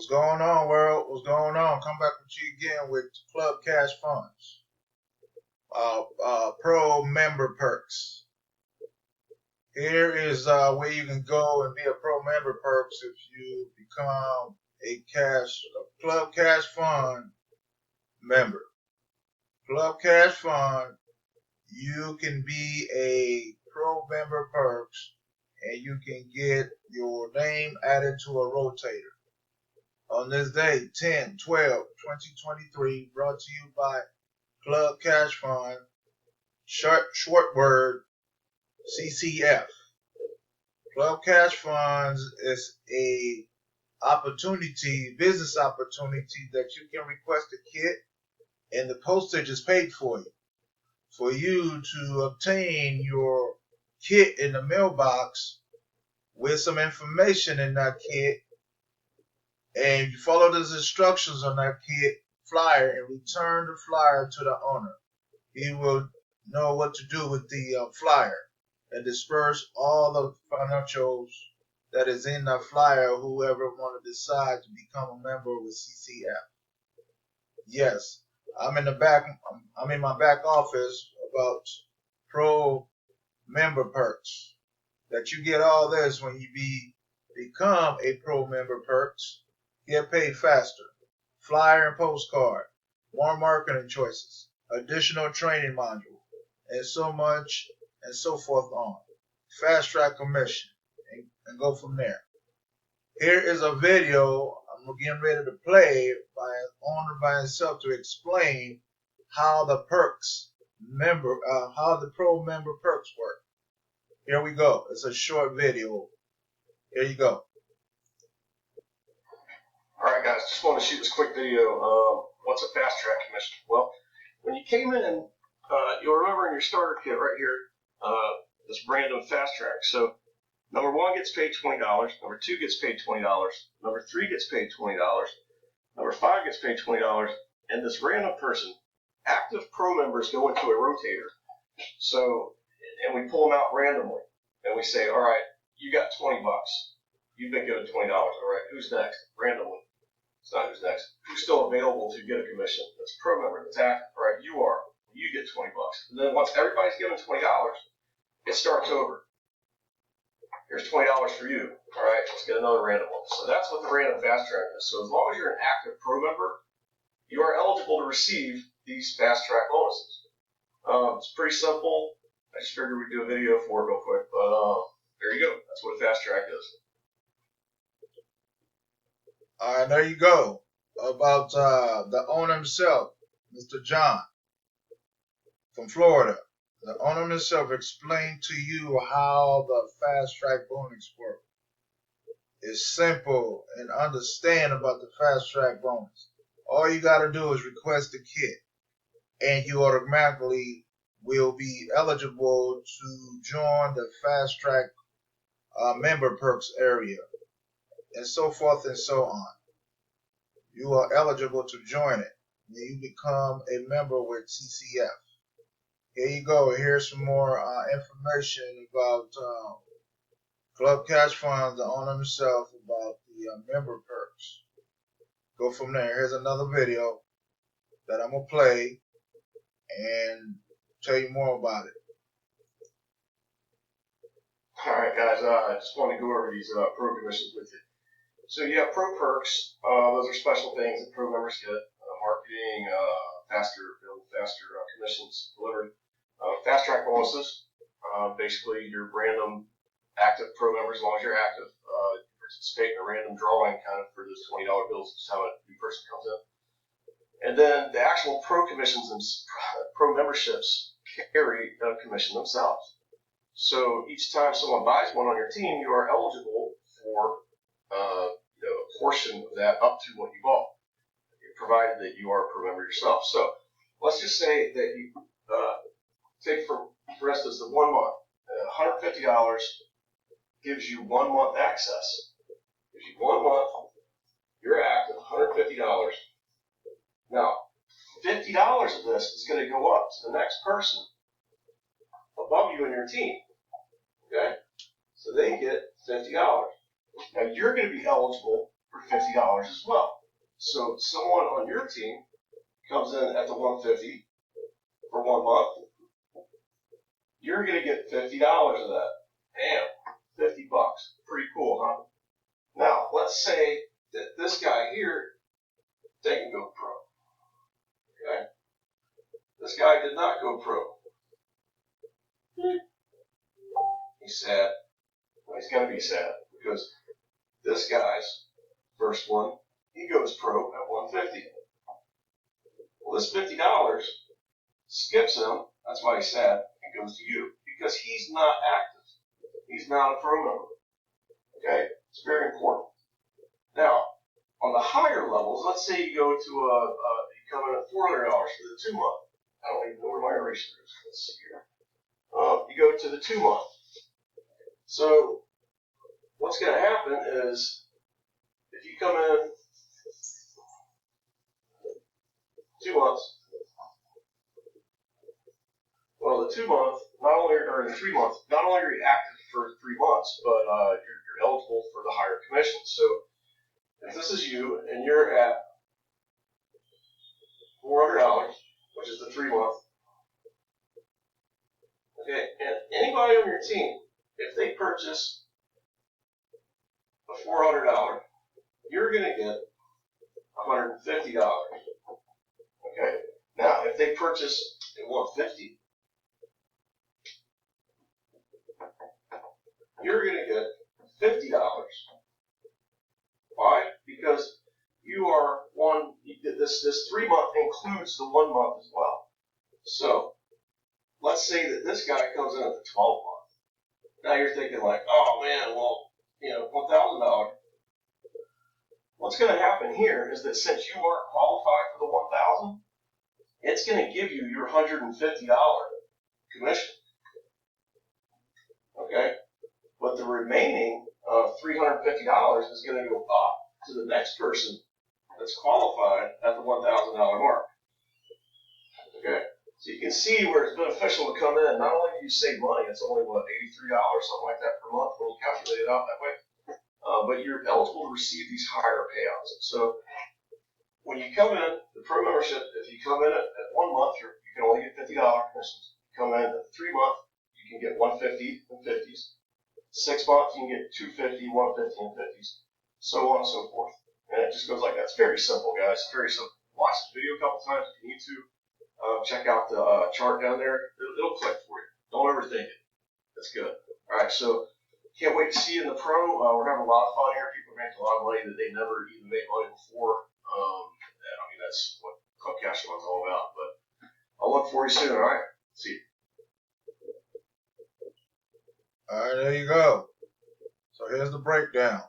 What's going on, world? What's going on? Come back with you again with Club Cash Funds. Pro Member Perks. Here is where you can go and be a Pro Member Perks if you become a Club Cash Fund member. Club Cash Fund, you can be a Pro Member Perks and you can get your name added to a rotator. On this day, 10/12/2023, brought to you by Club Cash Fund, short word, CCF. Club Cash Funds is a business opportunity that you can request a kit and the postage is paid for you. For you to obtain your kit in the mailbox with some information in that kit, and you follow those instructions on that kit flyer and return the flyer to the owner. He will know what to do with the flyer and disperse all the financials that is in that flyer, whoever want to decide to become a member with CCF. Yes, I'm in my back office about Pro Member Perks. That you get all this when you become a Pro Member Perks. Get paid faster, flyer and postcard, more marketing choices, additional training module, and so much and so forth on. Fast track commission and go from there. Here is a video I'm getting ready to play by an owner by himself to explain how the how the Pro Member Perks work. Here we go. It's a short video. Here you go. Alright guys, just want to shoot this quick video. What's a fast track commission? Well, when you came in, you'll remember in your starter kit right here, this random fast track. So number 1 gets paid $20, number 2 gets paid $20, number 3 gets paid $20, number 5 gets paid $20, and this random person, active pro members go into a rotator. So, and we pull them out randomly, and we say, all right, you got 20 bucks. You've been given $20. All right, who's next? Randomly. It's not who's next. Who's still available to get a commission? That's a pro member. That's active. All right, you are. You get 20 bucks. And then once everybody's given $20, it starts over. Here's $20 for you. All right, let's get another random one. So that's what the random fast track is. So as long as you're an active pro member, you are eligible to receive these fast track bonuses. It's pretty simple. I just figured we'd do a video for it real quick, but there you go. That's what a fast track is. All right, there you go. About the owner himself, Mr. John from Florida. The owner himself explained to you how the fast track bonus work. It's simple and understand about the fast track bonus. All you got to do is request a kit, and you automatically will be eligible to join the fast track member perks area, and so forth and so on. You are eligible to join it. You become a member with CCF. Here you go. Here's some more information about Club Cash Funds, the owner himself, about the member perks. Go from there. Here's another video that I'm going to play and tell you more about it. Alright guys, I just want to go over these pro commissions with you. So you have pro perks. Those are special things that pro members get. Marketing, faster commissions delivered. Fast track bonuses. Basically your random active pro members, as long as you're active, participate in a random drawing kind of for those $20 bills, just how a new person comes in. And then the actual pro commissions and pro memberships carry a commission themselves. So each time someone buys one on your team, you are eligible for a portion of that up to what you bought, provided that you are a pro member yourself. So let's just say that you take for instance the 1 month, $150 gives you 1 month access. Gives you 1 month, you're active, $150. Now, $50 of this is going to go up to the next person above you in your team. Okay? So they get $50. Now you're going to be eligible for for $50 as well. So someone on your team comes in at the 150 for 1 month, you're going to get $50 of that. Damn, 50 bucks. Pretty cool, huh? Now, let's say that this guy here didn't go pro. Okay? This guy did not go pro. He's sad. Well, he's going to be sad because this guy's first one, he goes pro at 150. Well, this $50 skips him. That's why he's sad. It goes to you because he's not active. He's not a pro member. Okay? It's very important. Now, on the higher levels, let's say you go to you come in at $400 for the 2 month. I don't even know where my eraser is. Let's see here. You go to the 2 month. So what's going to happen is if you come in 2 months, well, the 2 month, not only or the 3 month, not only are you active for 3 months, but you're eligible for the higher commission. So if this is you and you're at $400, which is the 3 month, okay, and anybody on your team, if they purchase a $400, you're going to get $150. Okay. Now, if they purchase at $150, you're going to get $50. Why? Because you are this 3 month includes the 1 month as well. So let's say that this guy comes in at the 12 month. Now you're thinking like, oh man, well, $1,000. What's going to happen here is that since you aren't qualified for the 1,000, it's going to give you your $150 commission. Okay? But the remaining $350 is going to go up to the next person that's qualified at the $1,000 mark. Okay? So you can see where it's beneficial to come in. Not only do you save money, it's only, $83, something like that per month when you calculate it out that way. But you're eligible to receive these higher payouts. So when you come in, the pro membership, if you come in at 1 month, you can only get $50 commissions. You come in at 3 month, you can get $150 and 50s. 6 months, you can get $250, $150 and 50s, so on and so forth. And it just goes like that. It's very simple, guys. It's very simple. Watch this video a couple times if you need to. Check out the chart down there. It'll click for you. Don't overthink it. That's good. All right, so can't wait to see you in the pro. We're having a lot of fun here. People are making a lot of money that they never even made money before. That's what Club Cash Fund's all about. But I'll look for you soon, all right? See you. All right, there you go. So here's the breakdown.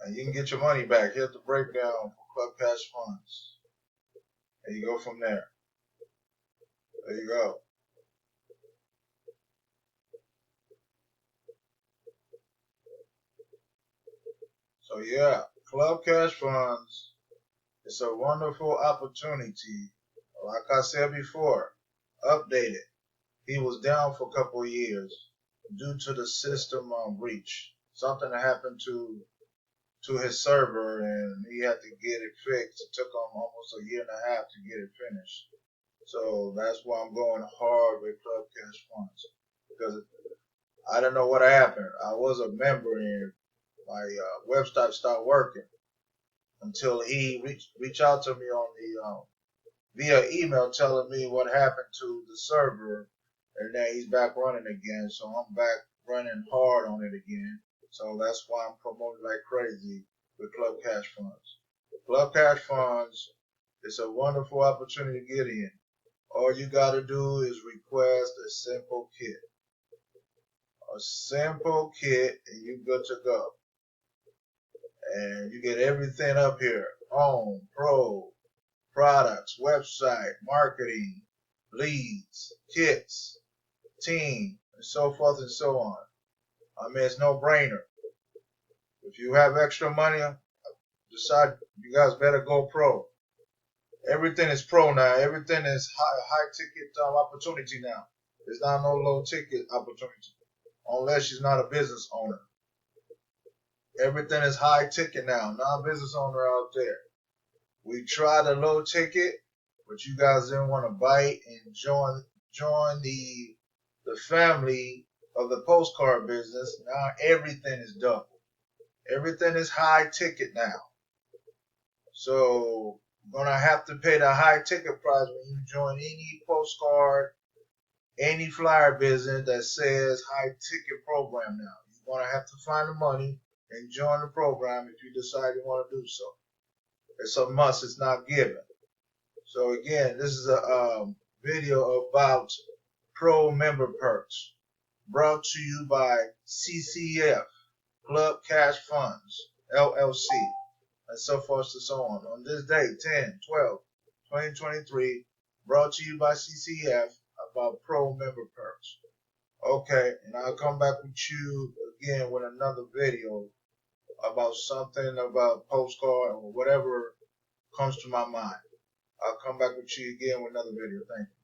And you can get your money back. Here's the breakdown for Club Cash Funds. And you go from there. There you go. So yeah, Club Cash Funds is a wonderful opportunity. Like I said before, updated. He was down for a couple of years due to the system breach. Something happened to his server, and he had to get it fixed. It took him almost a year and a half to get it finished. So that's why I'm going hard with Club Cash Funds, because I don't know what happened. I was a member, and my website stopped working until he reached out to me on the via email telling me what happened to the server, and now he's back running again. So I'm back running hard on it again. So that's why I'm promoting like crazy with Club Cash Funds. Club Cash Funds is a wonderful opportunity to get in. All you got to do is request a simple kit. A simple kit, and you're good to go. And you get everything up here: home, pro, products, website, marketing, leads, kits, team, and so forth and so on. I mean, it's no brainer. If you have extra money, decide you guys better go pro. Everything is pro now. Everything is high ticket opportunity now. There's not no low ticket opportunity unless she's not a business owner. Everything is high ticket now. Non-business owner out there. We tried a low ticket, but you guys didn't want to bite and join the family of the postcard business. Now everything is double. Everything is high ticket now. So you're gonna have to pay the high ticket price when you join any postcard, any flyer business that says high ticket program now. You're gonna have to find the money and join the program if you decide you want to do so. It's a must, it's not given. So again, this is a video about Pro Member Perks, brought to you by CCF, Club Cash Funds, LLC, and so forth and so on this day, 10/12/2023, brought to you by CCF about Pro Member Perks. Okay, and I'll come back with you again with another video about something about postcard or whatever comes to my mind. I'll come back with you again with another video. Thank you.